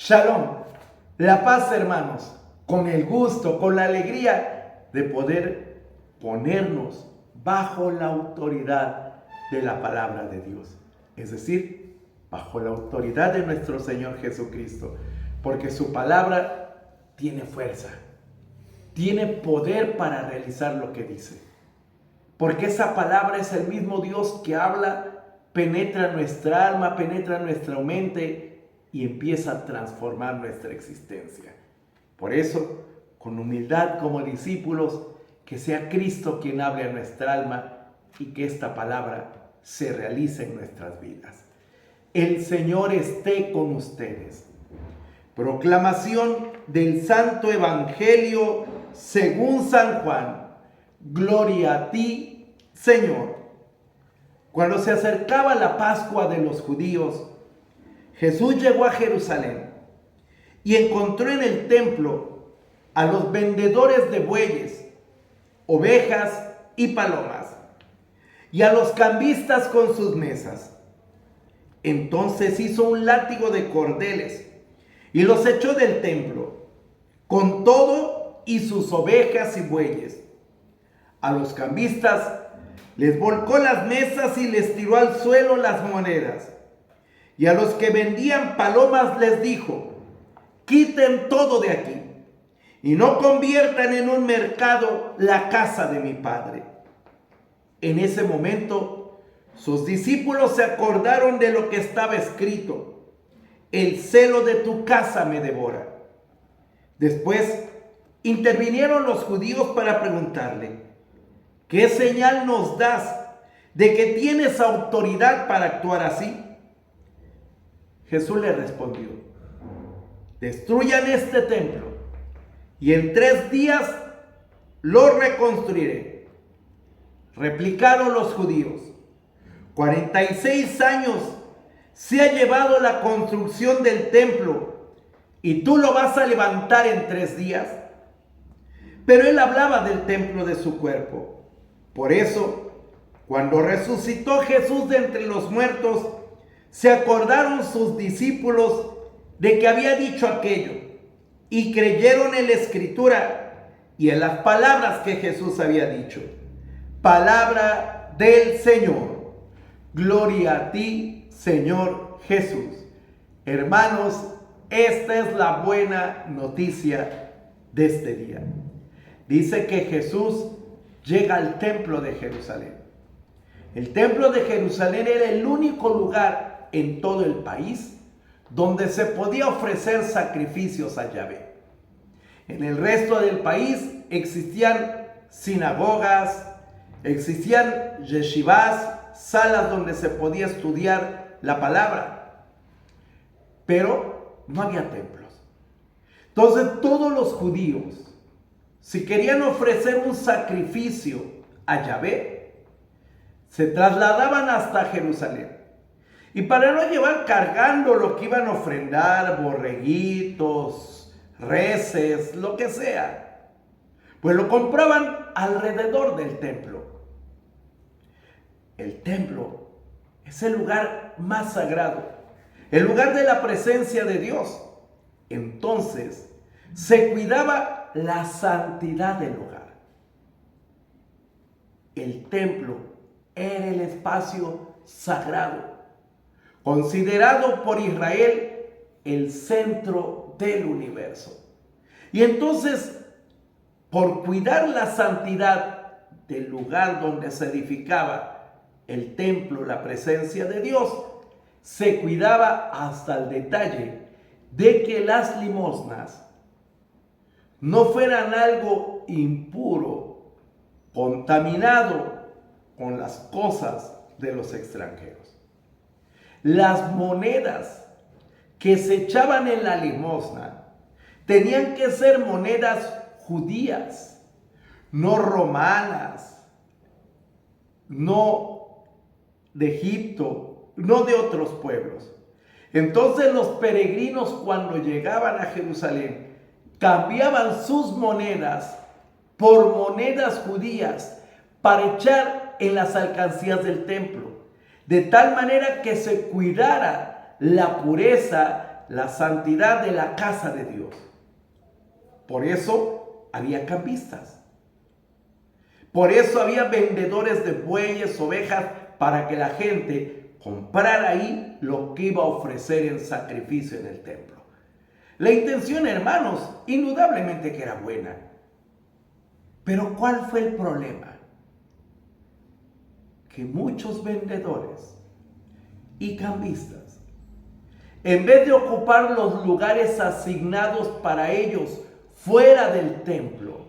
Shalom, la paz, hermanos, con el gusto, con la alegría de poder ponernos bajo la autoridad de la palabra de Dios. Es decir, bajo la autoridad de nuestro Señor Jesucristo, porque su palabra tiene fuerza, tiene poder para realizar lo que dice. Porque esa palabra es el mismo Dios que habla, penetra nuestra alma, penetra nuestra mente y empieza a transformar nuestra existencia. Por eso, con humildad como discípulos, que sea Cristo quien hable a nuestra alma y que esta palabra se realice en nuestras vidas. El Señor esté con ustedes. Proclamación del Santo Evangelio según San Juan. Gloria a ti, Señor. Cuando se acercaba la Pascua de los judíos, Jesús llegó a Jerusalén y encontró en el templo a los vendedores de bueyes, ovejas y palomas, y a los cambistas con sus mesas. Entonces hizo un látigo de cordeles y los echó del templo, con todo y sus ovejas y bueyes. A los cambistas les volcó las mesas y les tiró al suelo las monedas. Y a los que vendían palomas les dijo: quiten todo de aquí y no conviertan en un mercado la casa de mi Padre. En ese momento, sus discípulos se acordaron de lo que estaba escrito: el celo de tu casa me devora. Después intervinieron los judíos para preguntarle: ¿qué señal nos das de que tienes autoridad para actuar así? Jesús le respondió: destruyan este templo y en 3 días lo reconstruiré. Replicaron los judíos: 46 años se ha llevado la construcción del templo y tú lo vas a levantar en 3 días. Pero él hablaba del templo de su cuerpo. Por eso, cuando resucitó Jesús de entre los muertos, se acordaron sus discípulos de que había dicho aquello y creyeron en la Escritura y en las palabras que Jesús había dicho. Palabra del Señor. Gloria a ti, Señor Jesús. Hermanos, esta es la buena noticia de este día. Dice que Jesús llega al templo de Jerusalén. El templo de Jerusalén era el único lugar en todo el país donde se podía ofrecer sacrificios a Yahvé. En el resto del país existían sinagogas, existían yeshivás, salas donde se podía estudiar la palabra, pero no había templos. Entonces todos los judíos, si querían ofrecer un sacrificio a Yahvé, se trasladaban hasta Jerusalén. Y para no llevar cargando lo que iban a ofrendar, borreguitos, reses, lo que sea, pues lo compraban alrededor del templo. El templo es el lugar más sagrado, el lugar de la presencia de Dios. Entonces, se cuidaba la santidad del lugar. El templo era el espacio sagrado, considerado por Israel el centro del universo. Y entonces, por cuidar la santidad del lugar donde se edificaba el templo, la presencia de Dios, se cuidaba hasta el detalle de que las limosnas no fueran algo impuro, contaminado con las cosas de los extranjeros. Las monedas que se echaban en la limosna tenían que ser monedas judías, no romanas, no de Egipto, no de otros pueblos. Entonces los peregrinos, cuando llegaban a Jerusalén, cambiaban sus monedas por monedas judías para echar en las alcancías del templo, de tal manera que se cuidara la pureza la santidad de la casa de Dios. Por eso había cambistas. Por eso había vendedores de bueyes, ovejas, para que la gente comprara ahí lo que iba a ofrecer en sacrificio en el templo. La intención, hermanos, indudablemente que era buena. Pero ¿cuál fue el problema? Que muchos vendedores y cambistas, en vez de ocupar los lugares asignados para ellos fuera del templo,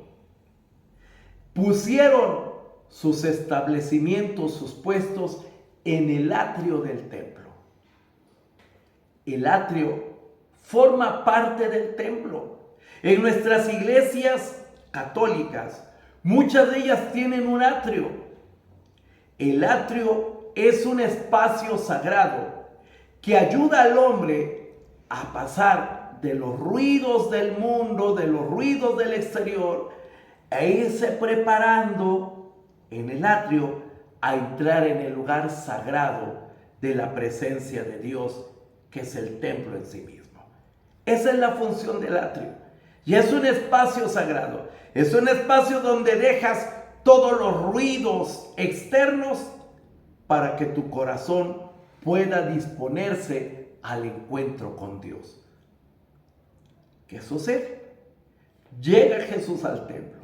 pusieron sus establecimientos, sus puestos en el atrio del templo. El atrio forma parte del templo. En nuestras iglesias católicas, muchas de ellas tienen un atrio. El atrio es un espacio sagrado que ayuda al hombre a pasar de los ruidos del mundo, de los ruidos del exterior, e irse preparando en el atrio a entrar en el lugar sagrado de la presencia de Dios, que es el templo en sí mismo. Esa es la función del atrio. Y es un espacio sagrado. Es un espacio donde dejas todos los ruidos externos para que tu corazón pueda disponerse al encuentro con Dios. ¿Qué sucede? Llega Jesús al templo,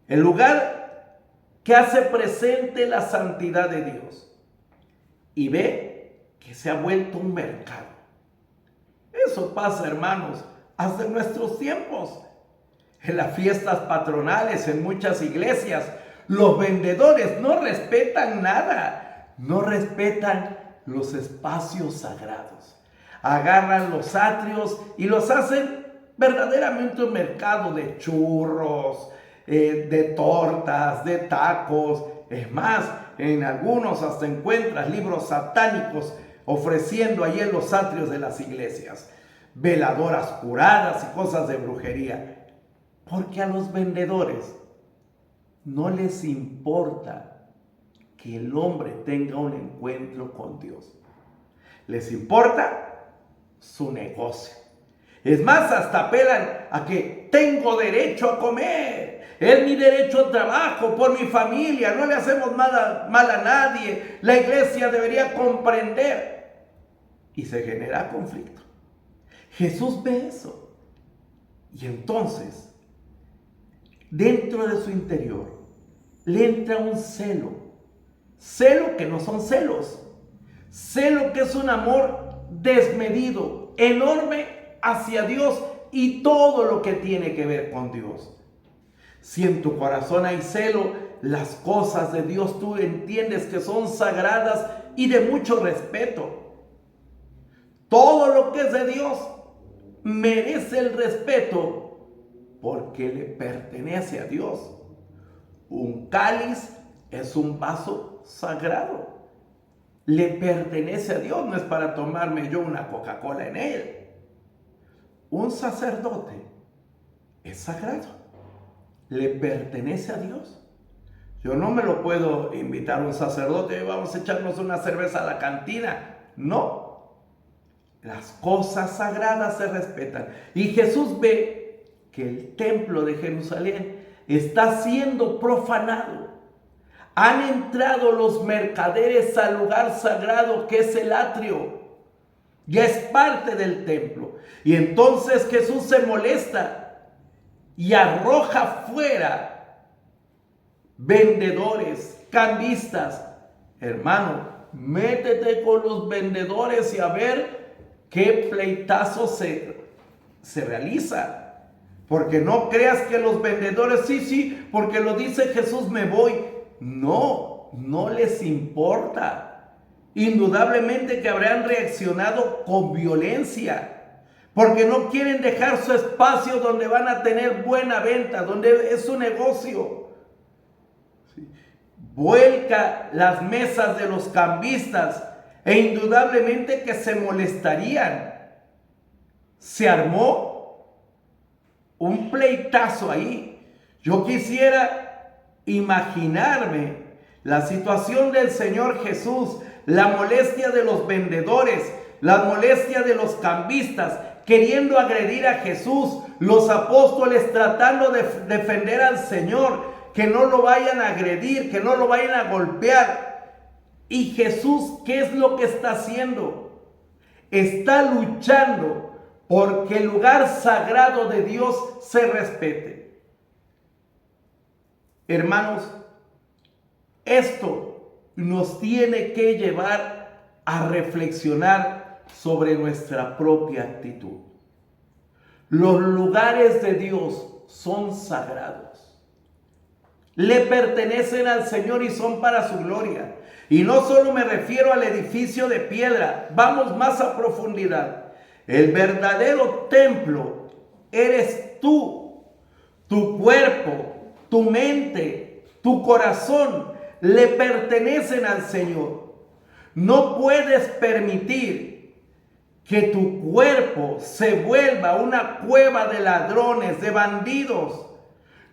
el lugar que hace presente la santidad de Dios, y ve que se ha vuelto un mercado. Eso pasa, hermanos, hasta en nuestros tiempos. En las fiestas patronales, en muchas iglesias, los vendedores no respetan nada, no respetan los espacios sagrados. Agarran los atrios y los hacen verdaderamente un mercado de churros, de tortas, de tacos. Es más, en algunos hasta encuentras libros satánicos ofreciendo ahí en los atrios de las iglesias, veladoras curadas y cosas de brujería, porque a los vendedores no les importa que el hombre tenga un encuentro con Dios. Les importa su negocio. Es más, hasta apelan a que tengo derecho a comer, es mi derecho al trabajo, por mi familia, no le hacemos mal a nadie, la iglesia debería comprender. Y se genera conflicto. Jesús ve eso. Y entonces, dentro de su interior, le entra un celo. Celo que no son celos. Celo que es un amor desmedido, enorme hacia Dios y todo lo que tiene que ver con Dios. Si en tu corazón hay celo, las cosas de Dios tú entiendes que son sagradas y de mucho respeto. Todo lo que es de Dios merece el respeto porque le pertenece a Dios. Un cáliz es un vaso sagrado. Le pertenece a Dios, no es para tomarme yo una Coca-Cola en él. Un sacerdote es sagrado. Le pertenece a Dios. Yo no me lo puedo invitar a un sacerdote, vamos a echarnos una cerveza a la cantina. No. Las cosas sagradas se respetan. Y Jesús ve que el templo de Jerusalén está siendo profanado. Han entrado los mercaderes al lugar sagrado que es el atrio. Ya es parte del templo. Y entonces Jesús se molesta y arroja fuera vendedores, cambistas. Hermano, métete con los vendedores y a ver qué pleitazo se realiza. Porque no creas que los vendedores, sí, porque lo dice Jesús, me voy. No, no les importa. Indudablemente que habrán reaccionado con violencia, porque no quieren dejar su espacio donde van a tener buena venta, donde es su negocio. Vuelca las mesas de los cambistas e indudablemente que se molestarían. Se armó un pleitazo ahí. Yo quisiera imaginarme la situación del Señor Jesús, la molestia de los vendedores, las molestias de los cambistas queriendo agredir a Jesús, los apóstoles tratando de defender al Señor, que no lo vayan a agredir, que no lo vayan a golpear. Y Jesús, ¿qué es lo que está haciendo? Está luchando porque el lugar sagrado de Dios se respete. Hermanos, esto nos tiene que llevar a reflexionar sobre nuestra propia actitud. Los lugares de Dios son sagrados. Le pertenecen al Señor y son para su gloria. Y no solo me refiero al edificio de piedra, vamos más a profundidad. El verdadero templo eres tú, tu cuerpo, tu mente, tu corazón le pertenecen al Señor. No puedes permitir que tu cuerpo se vuelva una cueva de ladrones, de bandidos.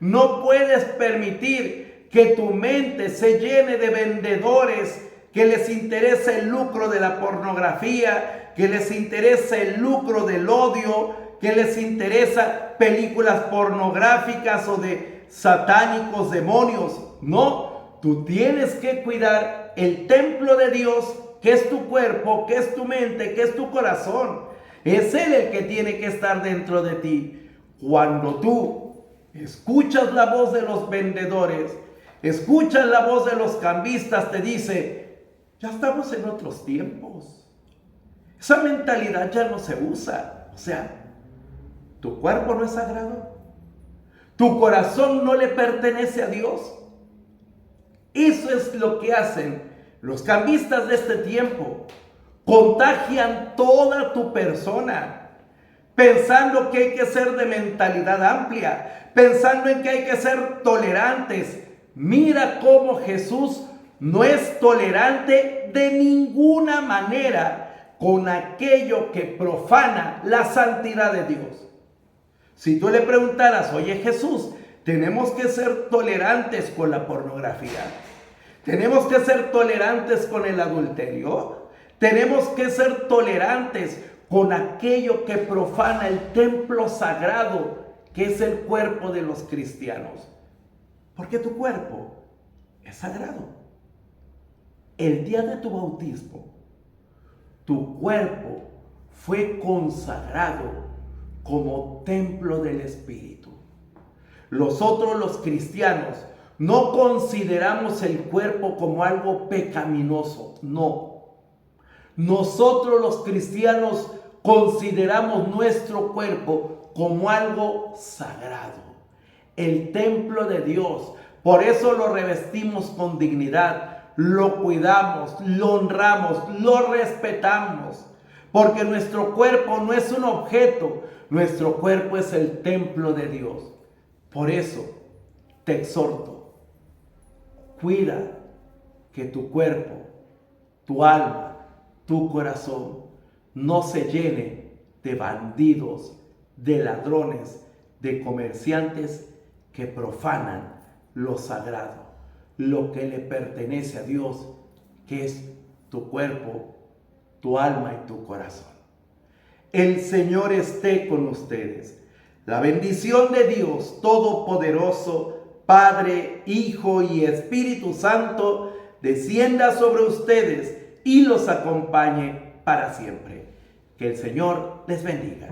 No puedes permitir que tu mente se llene de vendedores que les interesa el lucro de la pornografía, que les interesa el lucro del odio, que les interesa películas pornográficas o de satánicos demonios. No, tú tienes que cuidar el templo de Dios, que es tu cuerpo, que es tu mente, que es tu corazón. Es Él el que tiene que estar dentro de ti. Cuando tú escuchas la voz de los vendedores, escuchas la voz de los cambistas, te dice, ya estamos en otros tiempos. Esa mentalidad ya no se usa. O sea, tu cuerpo no es sagrado. Tu corazón no le pertenece a Dios. Eso es lo que hacen los cambistas de este tiempo. Contagian toda tu persona, pensando que hay que ser de mentalidad amplia, pensando en que hay que ser tolerantes. Mira cómo Jesús no es tolerante de ninguna manera con aquello que profana la santidad de Dios. Si tú le preguntaras, oye Jesús, tenemos que ser tolerantes con la pornografía, tenemos que ser tolerantes con el adulterio, tenemos que ser tolerantes con aquello que profana el templo sagrado, que es el cuerpo de los cristianos. Porque tu cuerpo es sagrado. El día de tu bautismo, tu cuerpo fue consagrado como templo del Espíritu. Nosotros los cristianos no consideramos el cuerpo como algo pecaminoso, no. Nosotros los cristianos consideramos nuestro cuerpo como algo sagrado, el templo de Dios. Por eso lo revestimos con dignidad, lo cuidamos, lo honramos, lo respetamos. Porque nuestro cuerpo no es un objeto, nuestro cuerpo es el templo de Dios. Por eso te exhorto, cuida que tu cuerpo, tu alma, tu corazón no se llene de bandidos, de ladrones, de comerciantes que profanan lo sagrado, lo que le pertenece a Dios, que es tu cuerpo, tu alma y tu corazón. El Señor esté con ustedes. La bendición de Dios Todopoderoso, Padre, Hijo y Espíritu Santo, descienda sobre ustedes y los acompañe para siempre. Que el Señor les bendiga.